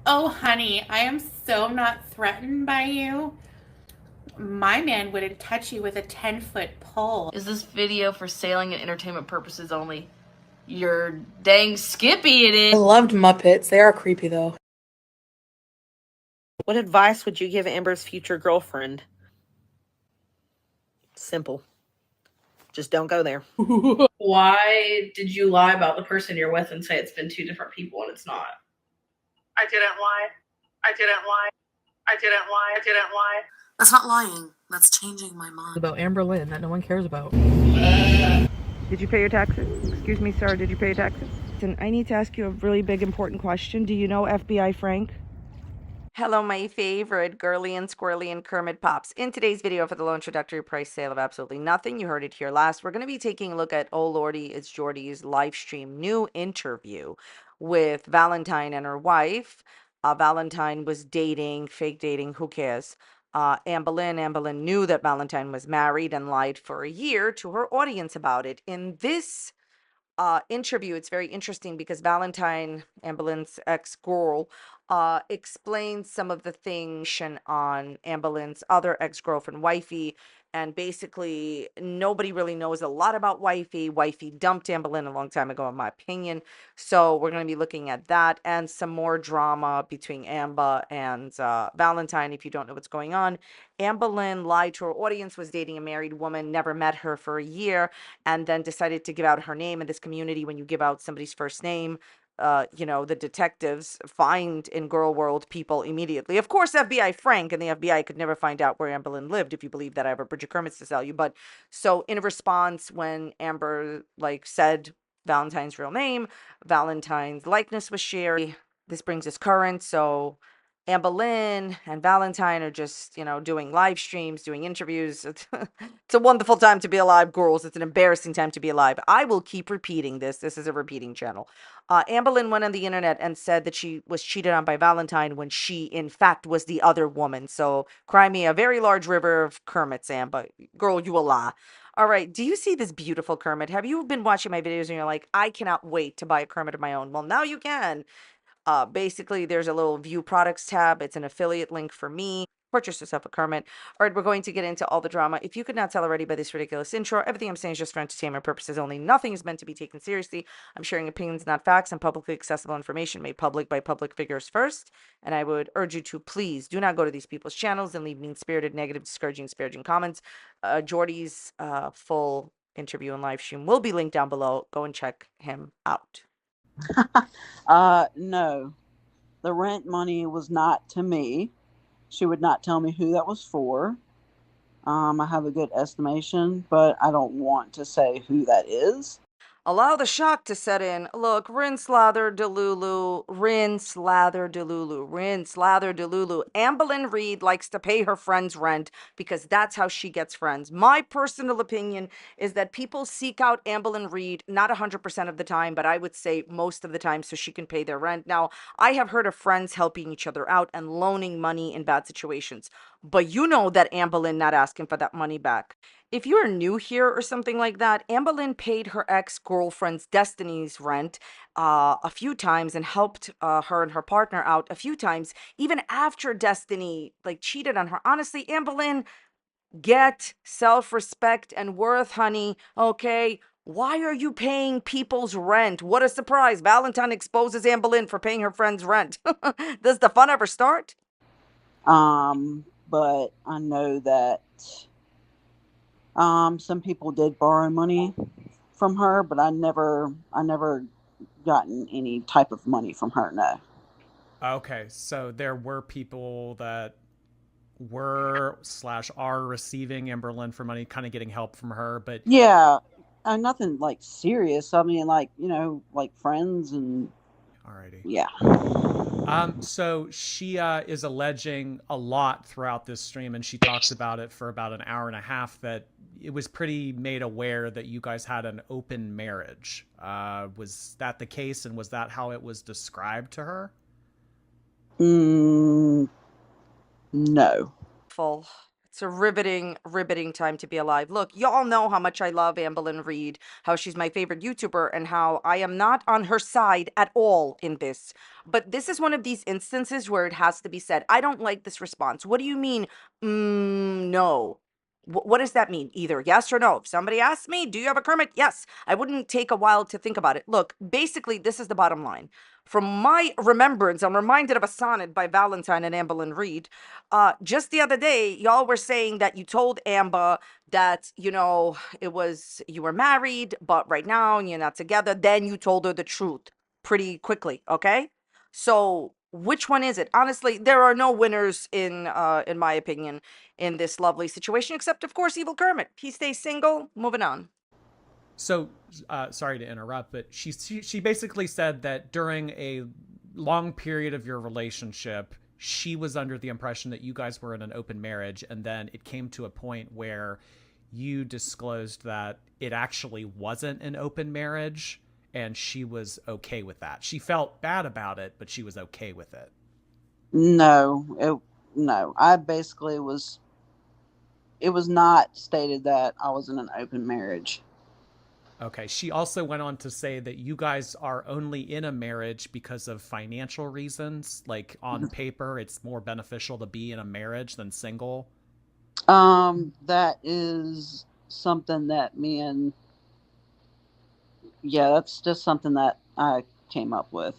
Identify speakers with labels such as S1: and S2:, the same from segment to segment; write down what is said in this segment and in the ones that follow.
S1: Oh, honey, I am so not threatened by you. My man wouldn't touch you with a 10-foot pole.
S2: Is this video for sailing and entertainment purposes only? You're dang skippy it is.
S3: I loved Muppets. They are creepy, though.
S4: What advice would you give Amber's future girlfriend? Simple. Just don't go there.
S5: Why did you lie about the person you're with and say it's been two different people and it's not?
S6: I didn't lie. I didn't lie. I didn't lie. I didn't lie.
S7: That's not lying. That's changing my mind.
S3: About Amberlynn that no one cares about.
S8: Did you pay your taxes? Excuse me, sir, did you pay your taxes? And I need to ask you a really big, important question. Do you know FBI Frank? Hello, my favorite girly and squirrely and Kermit Pops. In today's video for the low introductory price sale of absolutely nothing, you heard it here last, we're going to be taking a look at Oh Lordy, It's Jordy's live stream new interview with Valentine and her wife. Valentine was dating, fake dating, who cares? Amberlynn knew that Valentine was married and lied for a year to her audience about it. In this interview, it's very interesting because Valentine, Amberlynn's ex-girl, explains some of the things on Amberlynn's other ex-girlfriend, Wifey, and basically nobody really knows a lot about Wifey. Wifey dumped Amberlynn a long time ago, in my opinion. So we're going to be looking at that and some more drama between Amber and Valentine. If you don't know what's going on, Amberlynn lied to her audience, was dating a married woman, never met her for a year, and then decided to give out her name. In this community, when you give out somebody's first name, the detectives find in girl world people immediately. Of course, FBI Frank and the FBI could never find out where Amberlynn lived, if you believe that. I have a Bridget Kermits to sell you. But so in response, when Amber said Valentine's real name, Valentine's likeness was shared. This brings us current. So Amberlynn and Valentine are just, doing live streams, doing interviews. It's a wonderful time to be alive, girls. It's an embarrassing time to be alive. I will keep repeating this. This is a repeating channel. Amberlynn went on the internet and said that she was cheated on by Valentine when she, in fact, was the other woman. So cry me a very large river of Kermits, Amber. Girl, you a lie. All right. Do you see this beautiful Kermit? Have you been watching my videos and you're like, I cannot wait to buy a Kermit of my own? Well, now you can. Basically, there's a little view products tab. It's an affiliate link for me. Purchase yourself a Kermit. All right, we're going to get into all the drama. If you could not tell already by this ridiculous intro, everything I'm saying is just for entertainment purposes only. Nothing is meant to be taken seriously. I'm sharing opinions, not facts, and publicly accessible information made public by public figures first. And I would urge you to please do not go to these people's channels and leave mean-spirited, negative, disparaging comments. Jordy's full interview and live stream will be linked down below. Go and check him out.
S9: No, the rent money was not to me. She would not tell me who that was for. I have a good estimation, but I don't want to say who that is.
S8: Allow the shock to set in. Look, rinse, lather, delulu, rinse, lather, delulu, rinse, lather, delulu. Amberlynn Reid likes to pay her friends rent because that's how she gets friends. My personal opinion is that people seek out Amberlynn Reid, not 100% of the time, but I would say most of the time, so she can pay their rent. Now, I have heard of friends helping each other out and loaning money in bad situations, but you know that Amberlynn not asking for that money back. If you are new here or something like that, Amberlynn paid her ex-girlfriend's Destiny's rent a few times and helped her and her partner out a few times, even after Destiny cheated on her. Honestly, Amberlynn, get self-respect and worth, honey, okay? Why are you paying people's rent? What a surprise. Valentine exposes Amberlynn for paying her friend's rent. Does the fun ever start?
S9: But I know that some people did borrow money from her, but I never gotten any type of money from her. No.
S10: Okay, so there were people that were / are receiving Amberlynn for money, kind of getting help from her, but
S9: yeah, nothing serious. I mean, friends and.
S10: Alrighty.
S9: Yeah.
S10: So she is alleging a lot throughout this stream, and she talks about it for about an hour and a half, that it was pretty made aware that you guys had an open marriage. Was that the case, and was that how it was described to her?
S9: No.
S8: It's It's a riveting time to be alive. Look, y'all know how much I love Amberlynn Reid, how she's my favorite YouTuber, and how I am not on her side at all in this. But this is one of these instances where it has to be said. I don't like this response. What do you mean, no? What does that mean? Either yes or no. If somebody asks me, do you have a Kermit? Yes. I wouldn't take a while to think about it. Look, basically, this is the bottom line. From my remembrance, I'm reminded of a sonnet by Valentine and Amberlynn Reid. Just the other day, y'all were saying that you told Amber that, you know, you were married, but right now you're not together. Then you told her the truth pretty quickly, okay? So which one is it? Honestly, there are no winners in my opinion, in this lovely situation, except of course Evil Kermit. He stays single. Moving on.
S10: So, sorry to interrupt, but she basically said that during a long period of your relationship, she was under the impression that you guys were in an open marriage, and then it came to a point where you disclosed that it actually wasn't an open marriage, and she was okay with that. She felt bad about it, but she was okay with it.
S9: No, I basically was. It was not stated that I was in an open marriage.
S10: Okay. She also went on to say that you guys are only in a marriage because of financial reasons. Like on paper, it's more beneficial to be in a marriage than single.
S9: That is something that that's just something that I came up with,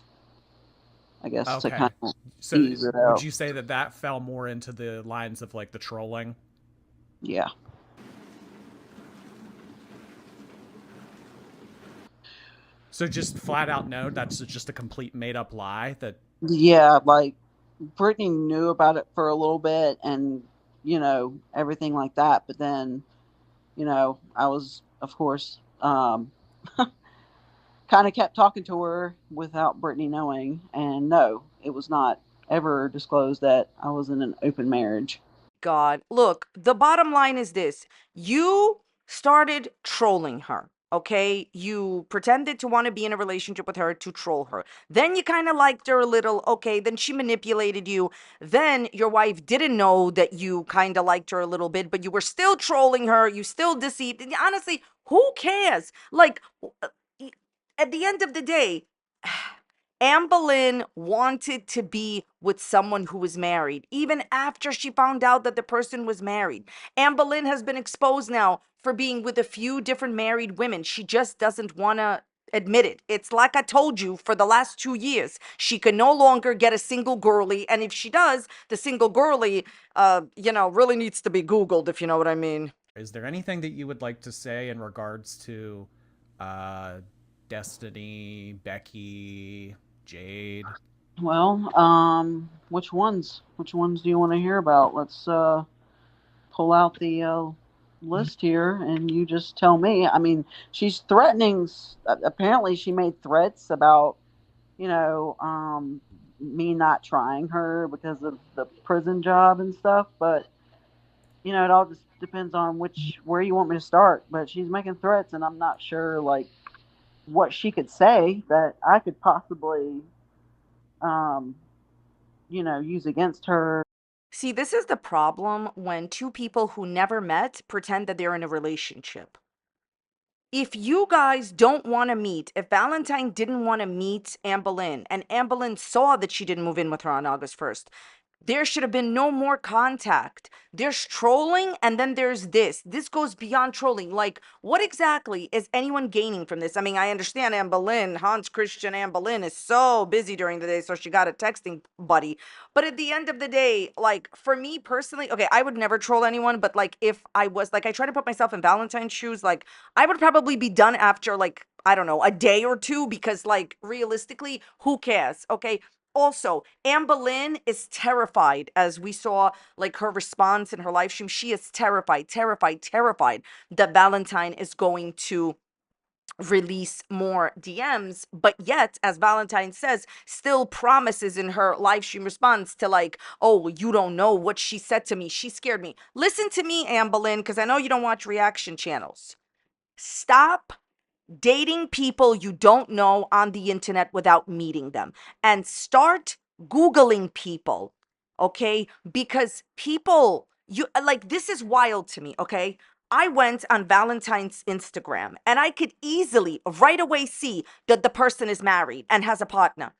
S9: I guess, to kind of ease it out.
S10: Would you say that fell more into the lines of like the trolling?
S9: Yeah.
S10: So just flat out no, that's just a complete made up lie that.
S9: Yeah, like Brittany knew about it for a little bit and, you know, everything like that. But then, you know, I was, of course, kind of kept talking to her without Brittany knowing. And no, it was not ever disclosed that I was in an open marriage.
S8: God, look, the bottom line is this. You started trolling her. Okay, you pretended to want to be in a relationship with her to troll her. Then you kind of liked her a little. Okay, then she manipulated you. Then your wife didn't know that you kind of liked her a little bit, but you were still trolling her. You still deceived. And honestly, who cares? Like, at the end of the day, Amberlynn wanted to be with someone who was married, even after she found out that the person was married. Amberlynn has been exposed now for being with a few different married women. She just doesn't want to admit it. It's like I told you for the last 2 years. She can no longer get a single girly. And if she does, the single girly, really needs to be Googled, if you know what I mean.
S10: Is there anything that you would like to say in regards to Destiny, Becky, Jade?
S9: Well, which ones? Which ones do you want to hear about? Let's pull out the list here, and you just tell me. I mean, she's threatening. Apparently, she made threats about, me not trying her because of the prison job and stuff. But it all just depends on where you want me to start. But she's making threats, and I'm not sure what she could say that I could possibly use against her.
S8: See, this is the problem when two people who never met pretend that they're in a relationship. If you guys don't want to meet, if Valentine didn't want to meet Amberlynn, and Amberlynn saw that she didn't move in with her on August 1st, there should have been no more contact. There's trolling, and then there's this. This goes beyond trolling. Like, what exactly is anyone gaining from this? I mean, I understand Amberlynn, Hans Christian Amberlynn, is so busy during the day, so she got a texting buddy. But at the end of the day, like, for me personally, okay, I would never troll anyone, but, like, if I was, like, I try to put myself in Valentine's shoes, like, I would probably be done after, like, I don't know, a day or two, because, like, realistically, who cares, okay? Also, Amberlynn is terrified, as we saw, like, her response in her live stream. She is terrified that Valentine is going to release more DMs, but yet, as Valentine says, still promises in her live stream response to, like, oh, you don't know what she said to me. She scared me. Listen to me, Amberlynn, because I know you don't watch reaction channels. Stop dating people you don't know on the internet without meeting them, and start Googling people, okay? Because people This is wild to me, okay? I went on Valentine's Instagram and I could easily right away see that the person is married and has a partner.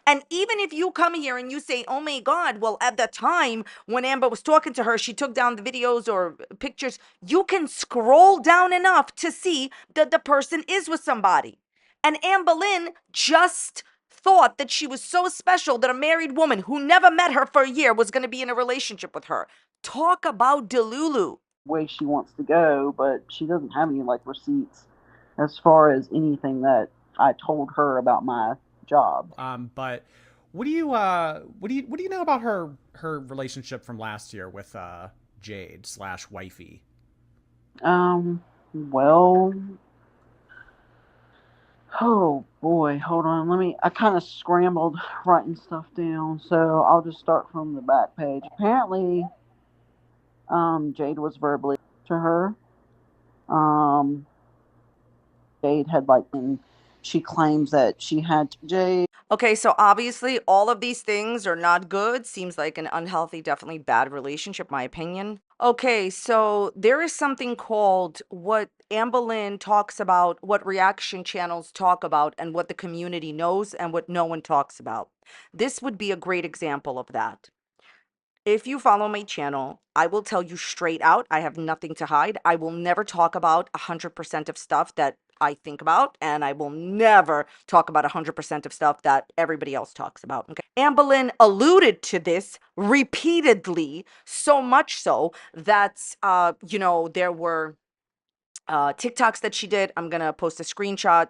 S8: And even if you come here and you say, oh my God, well, at the time when Amber was talking to her, she took down the videos or pictures, you can scroll down enough to see that the person is with somebody. And Amberlynn just thought that she was so special that a married woman who never met her for a year was going to be in a relationship with her. Talk about Delulu.
S9: Way she wants to go, but she doesn't have any like receipts as far as anything that I told her about my job.
S10: But what do you know about her relationship from last year with Jade / Wifey?
S9: Well, oh boy, hold on. I kind of scrambled writing stuff down, so I'll just start from the back page. Apparently, Jade was verbally to her. Jade had and she claims that she had Jade.
S8: Okay, so obviously all of these things are not good. Seems like an unhealthy, definitely bad relationship, my opinion. Okay, so there is something called what Amberlynn talks about, what reaction channels talk about, and what the community knows and what no one talks about. This would be a great example of that. If you follow my channel, I will tell you straight out, I have nothing to hide. I will never talk about 100% of stuff that I think about, and I will never talk about 100% of stuff that everybody else talks about. Okay? Amberlynn alluded to this repeatedly, so much so that, there were TikToks that she did. I'm gonna post a screenshot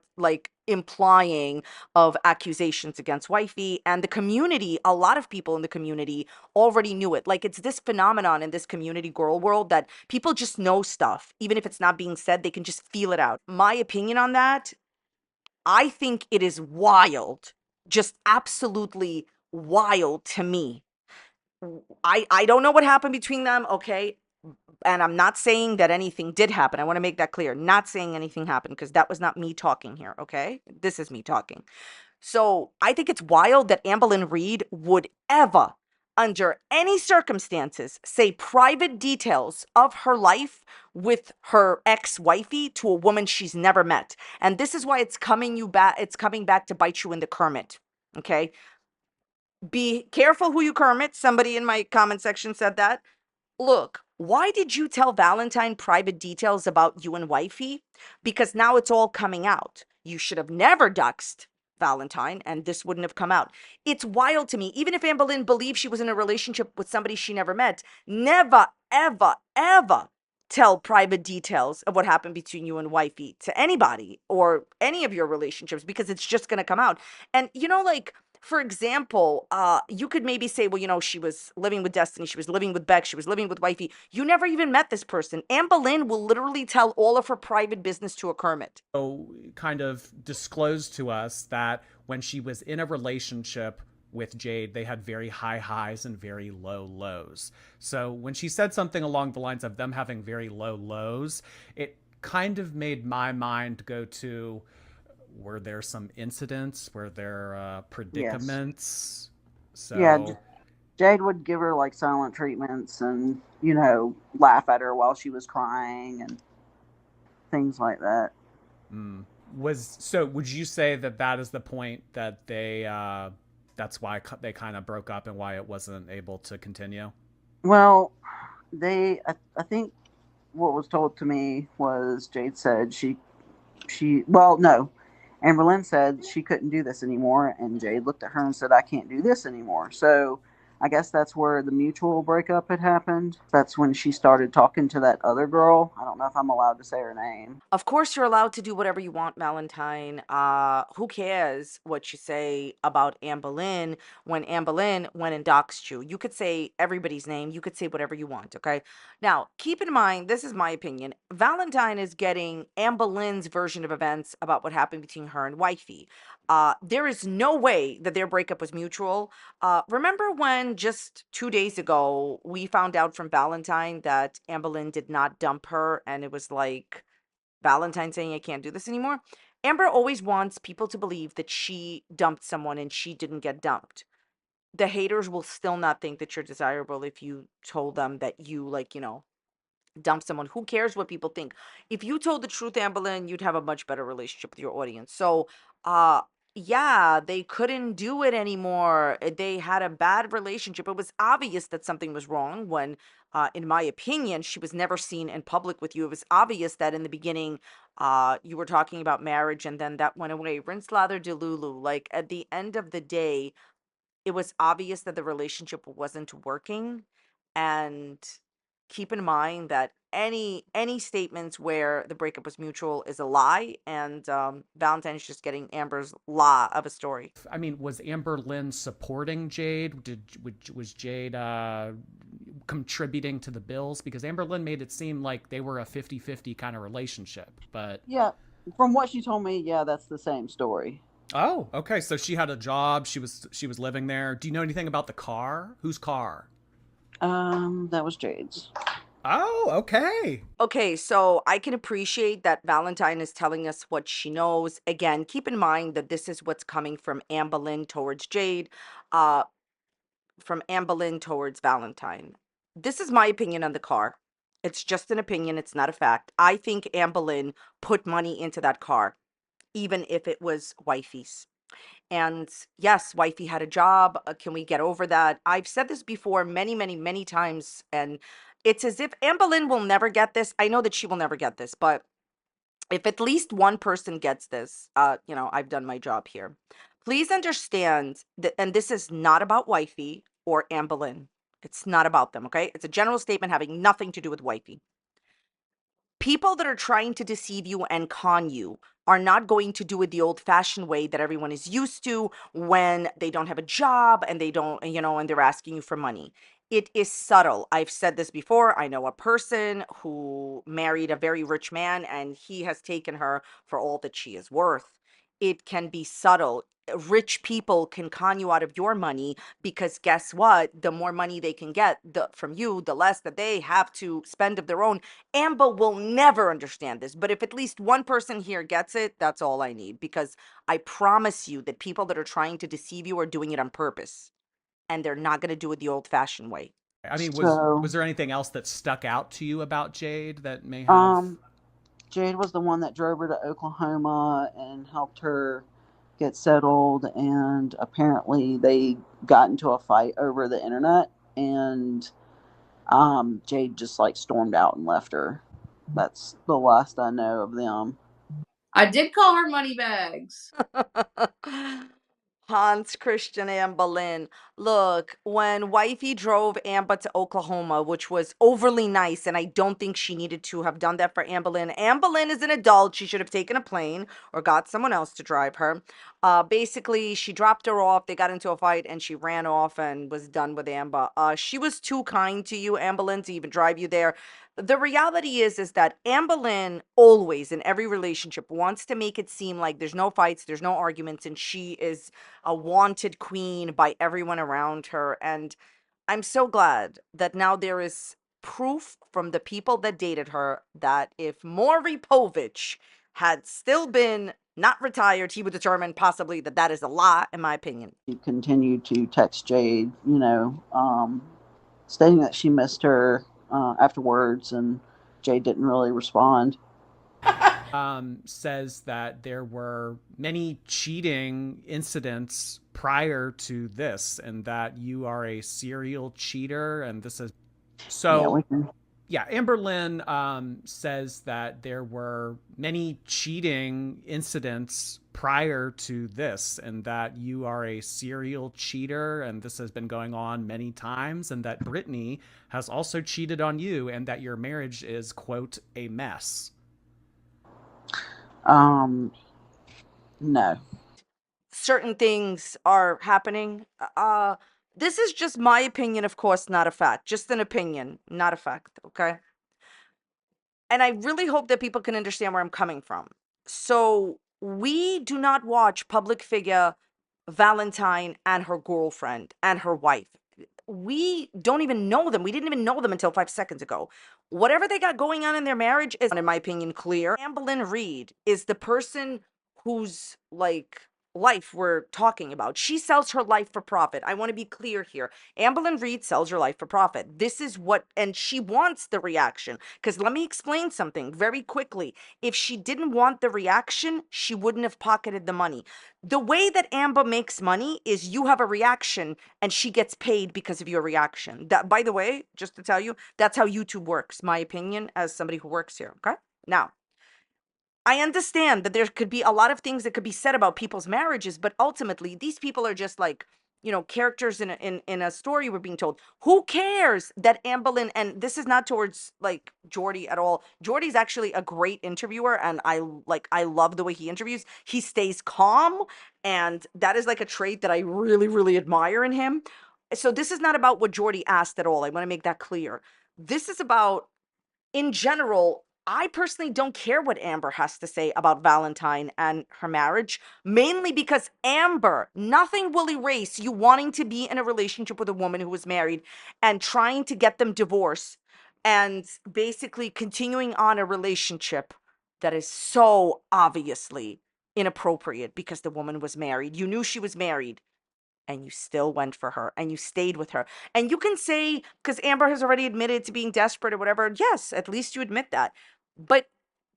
S8: implying of accusations against Wifey, and the community, a lot of people in the community already knew it. It's this phenomenon in this community girl world that people just know stuff. Even if it's not being said, they can just feel it out. My opinion on that, I think it is wild, just absolutely wild to me. I don't know what happened between them, okay? And I'm not saying that anything did happen. I want to make that clear. Not saying anything happened because that was not me talking here, okay? This is me talking. So I think it's wild that Amberlynn Reid would ever, under any circumstances, say private details of her life with her ex-wifey to a woman she's never met. And this is why it's coming back to bite you in the Kermit, okay? Be careful who you Kermit. Somebody in my comment section said that. Look, why did you tell Valentine private details about you and Wifey? Because now it's all coming out. You should have never doxed Valentine, and this wouldn't have come out. It's wild to me. Even if Amberlynn believed she was in a relationship with somebody she never met, never, ever, ever tell private details of what happened between you and Wifey to anybody or any of your relationships, because it's just going to come out. And, for example, you could maybe say, well, she was living with Destiny, she was living with Beck, she was living with Wifey. You never even met this person. Amberlynn will literally tell all of her private business to a Kermit.
S10: So kind of disclosed to us that when she was in a relationship with Jade, they had very high highs and very low lows. So when she said something along the lines of them having very low lows, it kind of made my mind go to, were there some incidents? Were there predicaments?
S9: Yes.
S10: So
S9: yeah, Jade would give her silent treatments and laugh at her while she was crying and things like that.
S10: Would you say that is the point that they that's why they kind of broke up and why it wasn't able to continue?
S9: Well, I think what was told to me was Jade said no, Amberlynn said she couldn't do this anymore, and Jade looked at her and said, I can't do this anymore. So I guess that's where the mutual breakup had happened. That's when she started talking to that other girl. I don't know if I'm allowed to say her name.
S8: Of course you're allowed to do whatever you want, Valentine. Who cares what you say about Amberlynn when Amberlynn went and doxed you? You could say everybody's name. You could say whatever you want, okay? Now, keep in mind, this is my opinion. Valentine is getting Amberlynn's version of events about what happened between her and Wifey. There is no way that their breakup was mutual. Remember when just 2 days ago, we found out from Valentine that Amberlynn did not dump her, and it was like Valentine saying, I can't do this anymore? Amber always wants people to believe that she dumped someone and she didn't get dumped. the haters will still not think that you're desirable if you told them that you, like, dump someone. Who cares what people think? If you told the truth, Amberlynn, you'd have a much better relationship with your audience. So, uh, yeah, they couldn't do it anymore. They had a bad relationship. It was obvious that something was wrong when, in my opinion, she was never seen in public with you. It was obvious that in the beginning, you were talking about marriage and then that went away. Rinse, lather, delulu. Like, at the end of the day, it was obvious that the relationship wasn't working. And keep in mind that any statements where the breakup was mutual is a lie, and Valentine is just getting Amber's lie of a story.
S10: I mean, was Amberlynn supporting Jade? Was Jade contributing to the bills? Because Amberlynn made it seem like they were a 50-50 kind of relationship, but
S9: Yeah, from what she told me, yeah, that's the same story.
S10: oh, okay. So she had a job. She was living there. Do you know anything about the car? Whose car?
S9: That was Jade's.
S10: Oh, okay.
S8: Okay, so I can appreciate that Valentine is telling us what she knows. Again, keep in mind that this is what's coming from Amberlynn towards Jade, uh, from Amberlynn towards Valentine. This is my opinion on the car. It's just an opinion, it's not a fact. I think Amberlynn put money into that car, even if it was Wifey's. And yes, Wifey had a job. Can we get over that? I've said this before many, many, many times, and it's as if Amberlynn will never get this. I know that she will never get this, but if at least one person gets this, I've done my job here. Please understand that, and this is not about Wifey or Amberlynn. It's not about them, okay? It's a general statement having nothing to do with Wifey. People that are trying to deceive you and con you are not going to do it the old fashioned way that everyone is used to when they don't have a job and they don't, and they're asking you for money. It is subtle. I've said this before. I know a person who married a very rich man and he has taken her for all that she is worth. It can be subtle. Rich people can con you out of your money because guess what? The more money they can get from you, the less that they have to spend of their own. Amber will never understand this, but if at least one person here gets it, that's all I need, because I promise you that people that are trying to deceive you are doing it on purpose, and they're not going to do it the old-fashioned way.
S10: I mean,
S9: So,
S10: was there anything else that stuck out to you about Jade that may have?
S9: Jade was the one that drove her to Oklahoma and helped her get settled, and apparently they got into a fight over the internet, and Jade just like stormed out and left her. That's the last I know of them.
S5: I did call her money bags.
S8: Hans Christian Amberlynn. Look, when Wifey drove Amber to Oklahoma, which was overly nice, and I don't think she needed to have done that for Amberlynn. Amberlynn is an adult. She should have taken a plane or got someone else to drive her. Basically, she dropped her off. They got into a fight, and she ran off and was done with Amber. She was too kind to you, Amberlynn, to even drive you there. The reality is that Amberlynn always in every relationship wants to make it seem like there's no fights, there's no arguments, and she is a wanted queen by everyone around her. And I'm so glad that now there is proof from the people that dated her that if Maury Povich had still been not retired, he would determine possibly that that is a lie, in my opinion.
S9: She continued to text Jade, stating that she missed her afterwards, and Jade didn't really respond.
S10: Says that there were many cheating incidents prior to this, and that you are a serial cheater, and this is so. Yeah, Amberlynn says that there were many cheating incidents prior to this, and that you are a serial cheater, and this has been going on many times, and that Brittany has also cheated on you, and that your marriage is, quote, a mess.
S9: No.
S8: Certain things are happening. This is just my opinion, of course, not a fact. Just an opinion, not a fact, okay? And I really hope that people can understand where I'm coming from. So we do not watch public figure Valentine and her girlfriend and her wife. We don't even know them. We didn't even know them until 5 seconds ago. Whatever they got going on in their marriage is, in my opinion, clear. Amberlynn Reid is the person who's like life we're talking about. She sells her life for profit. I want to be clear here. Amberlynn Reid sells her life for profit. This is what, and she wants the reaction. Because let me explain something very quickly. If she didn't want the reaction, she wouldn't have pocketed the money. The way that Amber makes money is you have a reaction and she gets paid because of your reaction. That, by the way, just to tell you, that's how YouTube works. My opinion as somebody who works here. Okay. Now, I understand that there could be a lot of things that could be said about people's marriages, but ultimately these people are just like, you know, characters in a story we're being told. Who cares that Amberlynn, and this is not towards like Jordy at all. Jordy's actually a great interviewer, and I love the way he interviews. He stays calm, and that is like a trait that I really, really admire in him. So this is not about what Jordy asked at all. I want to make that clear. This is about, in general, I personally don't care what Amber has to say about Valentine and her marriage, mainly because Amber, nothing will erase you wanting to be in a relationship with a woman who was married and trying to get them divorced and basically continuing on a relationship that is so obviously inappropriate because the woman was married. You knew she was married and you still went for her and you stayed with her. And you can say, because Amber has already admitted to being desperate or whatever, yes, at least you admit that. But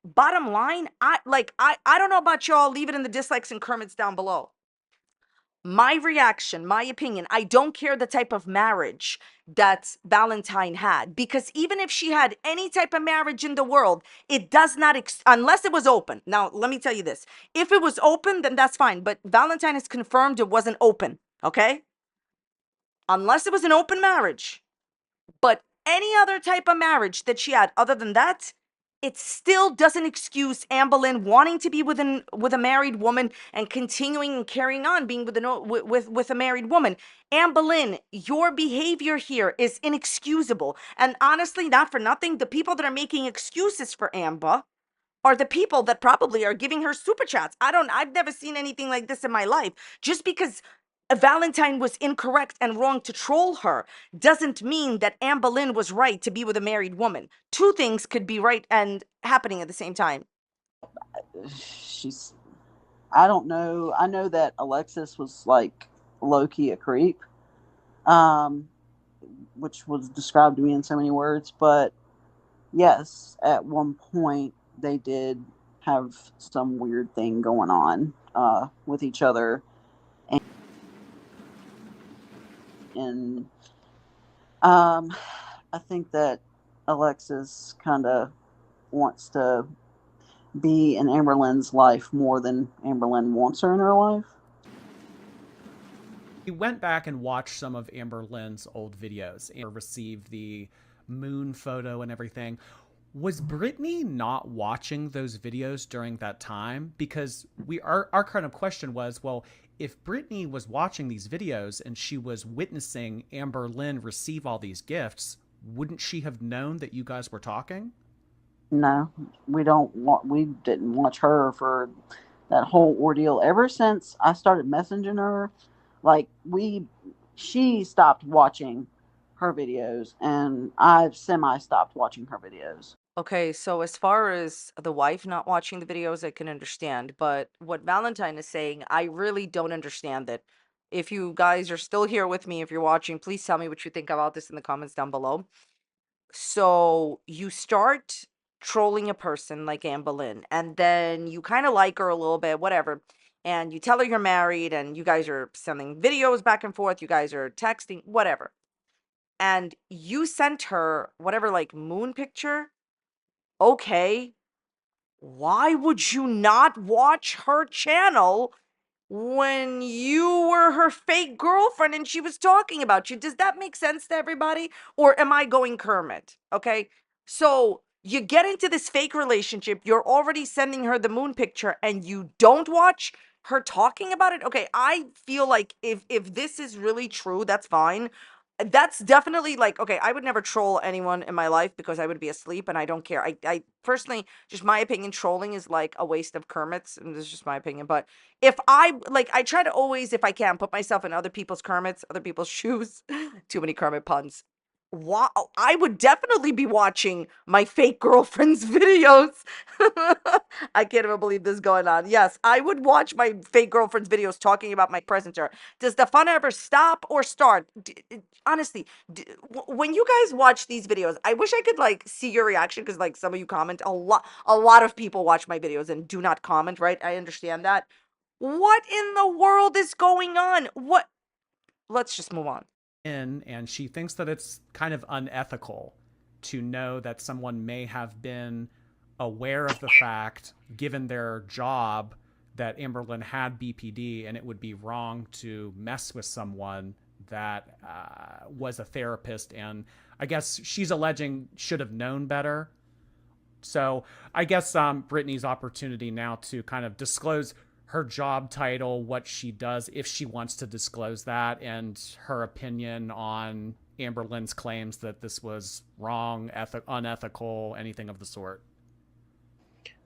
S8: bottom line, I don't know about y'all, leave it in the dislikes and comments down below. My reaction, my opinion, I don't care the type of marriage that Valentine had, because even if she had any type of marriage in the world, it does not, unless it was open. Now, let me tell you this. If it was open, then that's fine. But Valentine has confirmed it wasn't open, okay? Unless it was an open marriage. But any other type of marriage that she had other than that, it still doesn't excuse Amberlynn wanting to be with a married woman and continuing and carrying on being with a married woman. Amberlynn, your behavior here is inexcusable. And honestly, not for nothing, the people that are making excuses for Amber are the people that probably are giving her super chats. I've never seen anything like this in my life. Just because Valentine was incorrect and wrong to troll her doesn't mean that Amberlynn was right to be with a married woman. Two things could be right and happening at the same time.
S9: She's, I don't know. I know that Alexis was like low-key a creep, which was described to me in so many words. But yes, at one point they did have some weird thing going on with each other. And I think that Alexis kind of wants to be in Amberlynn's life more than Amberlynn wants her in her life.
S10: We went back and watched some of Amberlynn's old videos and received the moon photo and everything. Was Brittany not watching those videos during that time? Because our kind of question was, well, if Brittany was watching these videos and she was witnessing Amberlynn receive all these gifts, wouldn't she have known that you guys were talking?
S9: No, we didn't watch her for that whole ordeal. Ever since I started messaging her, like she stopped watching her videos and I've semi-stopped watching her videos.
S8: Okay, so as far as the wife not watching the videos, I can understand. But what Valentine is saying, I really don't understand that. If you guys are still here with me, if you're watching, please tell me what you think about this in the comments down below. So you start trolling a person like Amberlynn, and then you kind of like her a little bit, whatever. And you tell her you're married, and you guys are sending videos back and forth. You guys are texting, whatever. And you sent her whatever, like moon picture. Okay, why would you not watch her channel when you were her fake girlfriend and she was talking about you? Does that make sense to everybody? Or am I going Kermit? Okay, so you get into this fake relationship, you're already sending her the moon picture, and you don't watch her talking about it. Okay, I feel like if this is really true, that's fine. That's definitely like, okay, I would never troll anyone in my life because I would be asleep and I don't care. I personally, just my opinion, trolling is like a waste of Kermits, and this is just my opinion. But if I try to always, if I can, put myself in other people's Kermits, other people's shoes. Too many Kermit puns. Wow, I would definitely be watching my fake girlfriend's videos. I can't even believe this is going on. Yes, I would watch my fake girlfriend's videos talking about my present to her. Does the fun ever stop or start? Honestly, when you guys watch these videos, I wish I could like see your reaction because like some of you comment a lot of people watch my videos and do not comment, right? I understand that. What in the world is going on? What? Let's just move on.
S10: And she thinks that it's kind of unethical to know that someone may have been aware of the fact, given their job, that Amberlynn had BPD, and it would be wrong to mess with someone that was a therapist, and I guess she's alleging should have known better. So I guess Brittany's opportunity now to kind of disclose her job title, what she does, if she wants to disclose that, and her opinion on Amberlynn's claims that this was wrong, unethical, anything of the sort.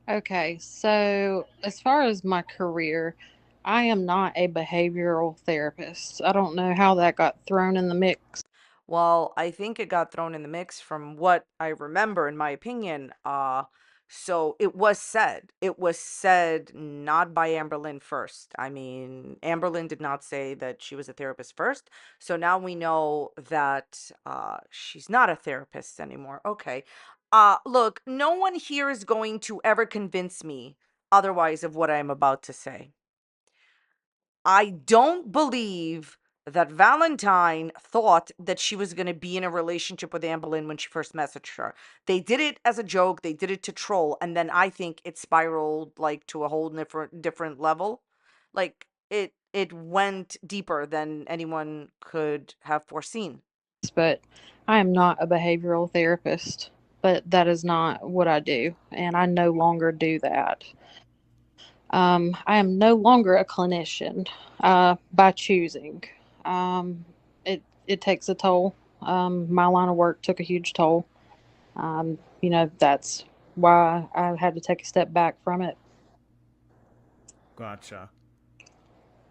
S11: Okay, so as far as my career, I am not a behavioral therapist. I don't know how that got thrown in the mix.
S8: Well, I think it got thrown in the mix from what I remember, in my opinion. So it was said. It was said not by Amberlynn first. I mean, Amberlynn did not say that she was a therapist first. So now we know that she's not a therapist anymore. Okay. Look, no one here is going to ever convince me otherwise of what I'm about to say. I don't believe that Valentine thought that she was going to be in a relationship with Amberlynn when she first messaged her. They did it as a joke, they did it to troll, and then I think it spiraled like to a whole different level. Like it went deeper than anyone could have foreseen.
S11: But I am not a behavioral therapist, but that is not what I do, and I no longer do that. I am no longer a clinician by choosing. It takes a toll. My line of work took a huge toll. That's why I had to take a step back from it.
S10: Gotcha.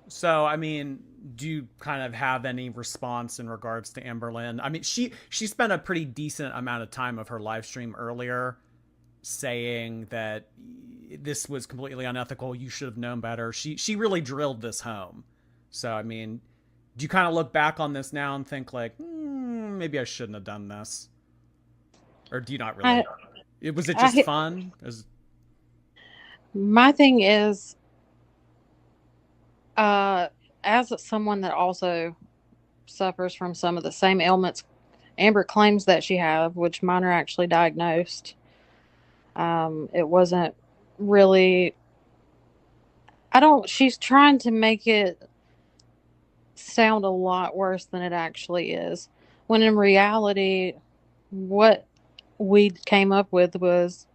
S10: So, I mean, do you kind of have any response in regards to Amberlynn? I mean, she spent a pretty decent amount of time of her live stream earlier saying that this was completely unethical. You should have known better. She really drilled this home. So, I mean, do you kind of look back on this now and think like, maybe I shouldn't have done this? Or do you not really? Was it just fun?
S11: My thing is, as someone that also suffers from some of the same ailments Amber claims that she have, which mine are actually diagnosed, it wasn't really, she's trying to make it sound a lot worse than it actually is, when in reality what we came up with was,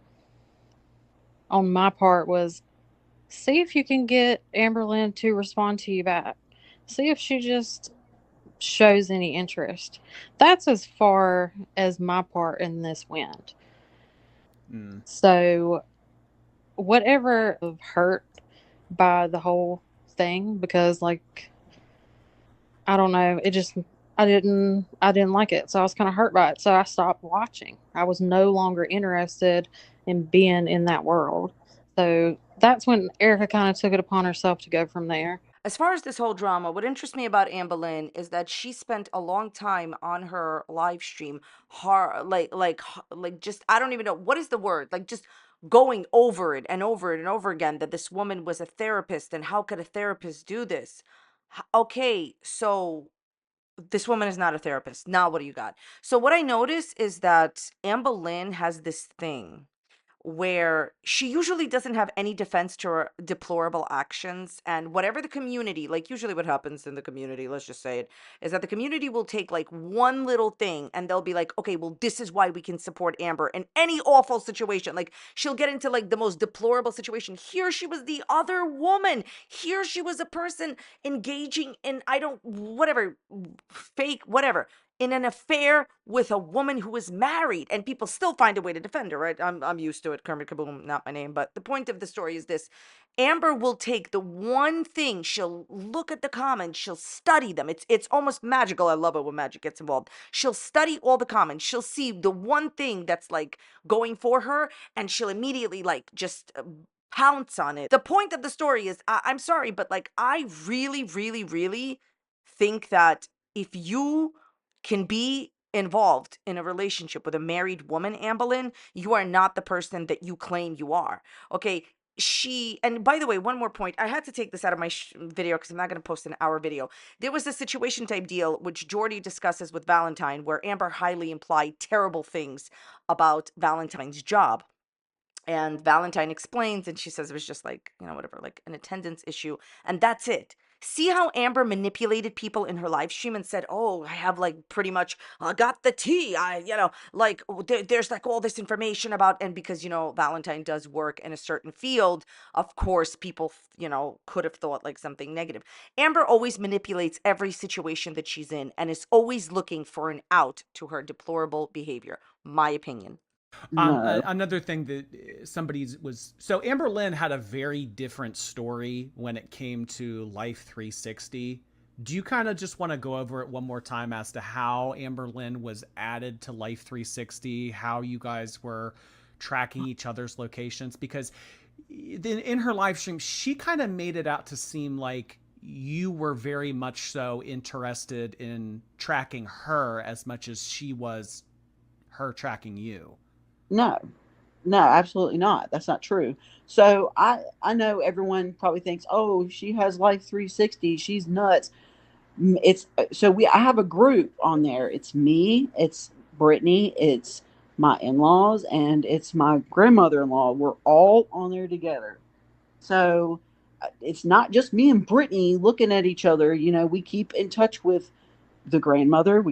S11: on my part, was see if you can get Amberlynn to respond to you back. See if she just shows any interest. That's as far as my part in this went. So whatever hurt by the whole thing, because like, I don't know, I didn't like it. So I was kind of hurt by it. So I stopped watching. I was no longer interested in being in that world. So that's when Erica kind of took it upon herself to go from there.
S8: As far as this whole drama, what interests me about Amberlynn is that she spent a long time on her live stream, just, I don't even know what is the word, like just going over it and over it and over again, that this woman was a therapist and how could a therapist do this? Okay, so this woman is not a therapist. Now what do you got? So what I notice is that Amberlynn has this thing where she usually doesn't have any defense to her deplorable actions, and whatever the community, like usually what happens in the community, let's just say it, is that the community will take like one little thing and they'll be like, okay, well, this is why we can support Amber in any awful situation. Like she'll get into like the most deplorable situation. Here she was the other woman. Here she was a person engaging in, I don't, whatever, fake, whatever. in an affair with a woman who is married, and people still find a way to defend her, right? I'm used to it. Kermit Kaboom, not my name. But the point of the story is this. Amber will take the one thing, she'll look at the comments, she'll study them. It's almost magical. I love it when magic gets involved. She'll study all the comments. She'll see the one thing that's like going for her, and she'll immediately like just pounce on it. The point of the story is, I'm sorry, but like I really, really, really think that if you can be involved in a relationship with a married woman, Amberlynn, you are not the person that you claim you are. Okay. And by the way, one more point. I had to take this out of my video because I'm not going to post an hour video. There was a situation type deal, which Jordy discusses with Valentine, where Amber highly implied terrible things about Valentine's job. And Valentine explains, and she says it was just like, whatever, like an attendance issue. And that's it. See how Amber manipulated people in her live stream and said, oh, I have like pretty much got the tea. Like there's like all this information about, and because, Valentine does work in a certain field, of course, people, could have thought like something negative. Amber always manipulates every situation that she's in and is always looking for an out to her deplorable behavior. My opinion.
S9: No.
S10: Another thing that so Amberlynn had a very different story when it came to Life 360. Do you kind of just want to go over it one more time as to how Amberlynn was added to Life 360, how you guys were tracking each other's locations? Because in her live stream, she kind of made it out to seem like you were very much so interested in tracking her as much as she was her tracking you.
S9: No, absolutely not. That's not true. So I know everyone probably thinks, oh, she has Life 360. She's nuts. I have a group on there. It's me, it's Brittany, it's my in-laws, and it's my grandmother-in-law. We're all on there together. So it's not just me and Brittany looking at each other. We keep in touch with the grandmother.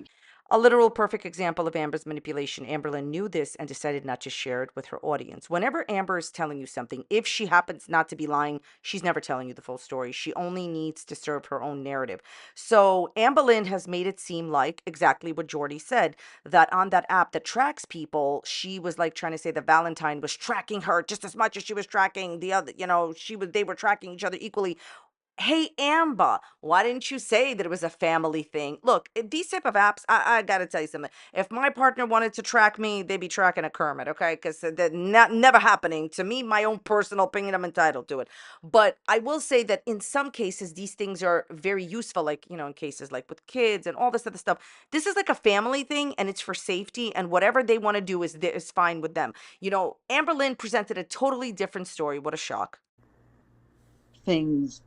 S8: A literal perfect example of Amber's manipulation. Amberlynn knew this and decided not to share it with her audience. Whenever Amber is telling you something, if she happens not to be lying, she's never telling you the full story. She only needs to serve her own narrative. So Amberlynn has made it seem like exactly what Jordy said, that on that app that tracks people, she was like trying to say that Valentine was tracking her just as much as she was tracking the other, they were tracking each other equally. Hey, Amber, why didn't you say that it was a family thing? Look, these type of apps, I got to tell you something. If my partner wanted to track me, they'd be tracking a Kermit, okay? Because they're never happening. To me, my own personal opinion, I'm entitled to it. But I will say that in some cases, these things are very useful, like, in cases like with kids and all this other stuff. This is like a family thing, and it's for safety, and whatever they want to do is fine with them. Amberlynn presented a totally different story. What a shock.
S9: Things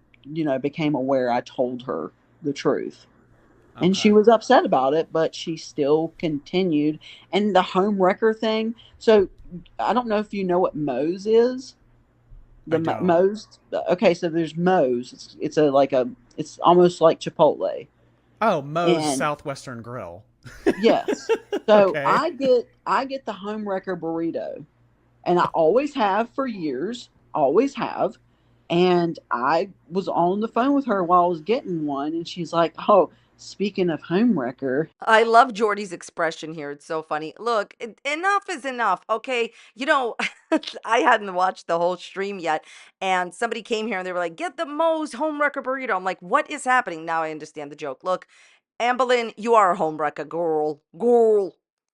S9: became aware, I told her the truth.
S10: Okay.
S9: And she was upset about it, but she still continued. And the home wrecker thing. So I don't know if you know what Moe's is. Moe's. Okay, so there's Moe's. It's almost like Chipotle.
S10: Oh, Moe's Southwestern Grill.
S9: Yes. So
S10: Okay.
S9: I get the home wrecker burrito, and I always have for years. Always have. And I was on the phone with her while I was getting one, and she's like, oh, speaking of home wrecker.
S8: I love Jordy's expression here. It's so funny. Look, enough is enough, okay? I hadn't watched the whole stream yet, and somebody came here and they were like, get the Moe's home wrecker burrito. I'm like, what is happening? Now I understand the joke. Look, Amberlynn, you are a home wrecker, girl.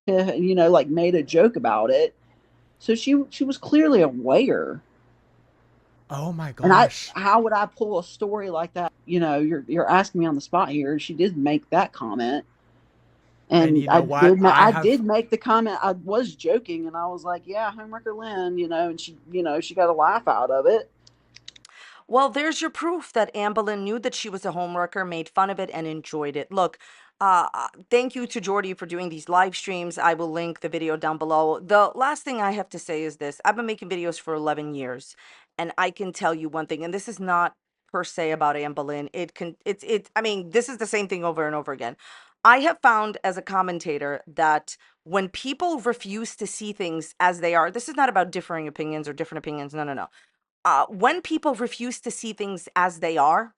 S9: Like made a joke about it. So she was clearly aware.
S10: Oh my gosh.
S9: And how would I pull a story like that? You're asking me on the spot here. She did make that comment. And I did make the comment. I was joking, and I was like, yeah, homewrecker Lynn, and she got a laugh out of it.
S8: Well, there's your proof that Amberlynn knew that she was a homewrecker, made fun of it, and enjoyed it. Look, thank you to Jordy for doing these live streams. I will link the video down below. The last thing I have to say is this. I've been making videos for 11 years, and I can tell you one thing, and this is not per se about Amberlynn. This is the same thing over and over again. I have found as a commentator that when people refuse to see things as they are, this is not about differing opinions or different opinions. No. When people refuse to see things as they are,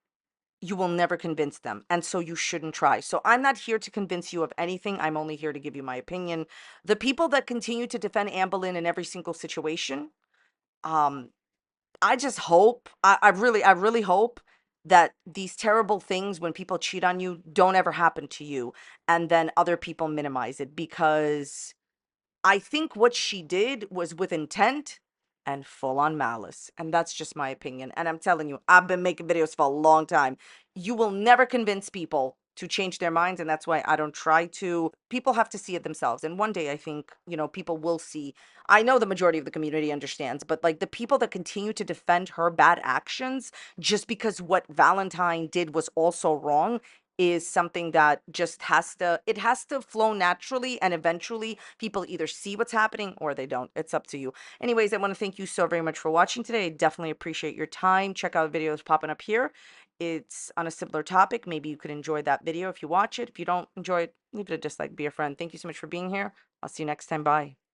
S8: you will never convince them. And so you shouldn't try. So I'm not here to convince you of anything. I'm only here to give you my opinion. The people that continue to defend Amberlynn in every single situation, I just hope, I really hope that these terrible things when people cheat on you don't ever happen to you, and then other people minimize it, because I think what she did was with intent and full on malice. And that's just my opinion. And I'm telling you, I've been making videos for a long time. You will never convince people to change their minds. And that's why I don't try to. People have to see it themselves. And one day I think, people will see. I know the majority of the community understands, but like the people that continue to defend her bad actions just because what Valentine did was also wrong is something that just has to flow naturally, and eventually people either see what's happening or they don't. It's up to you. Anyways, I want to thank you so very much for watching today. I definitely appreciate your time. Check out videos popping up here. It's on a similar topic. Maybe you could enjoy that video if you watch it. If you don't enjoy it, leave it a dislike. Be a friend. Thank you so much for being here. I'll see you next time. Bye.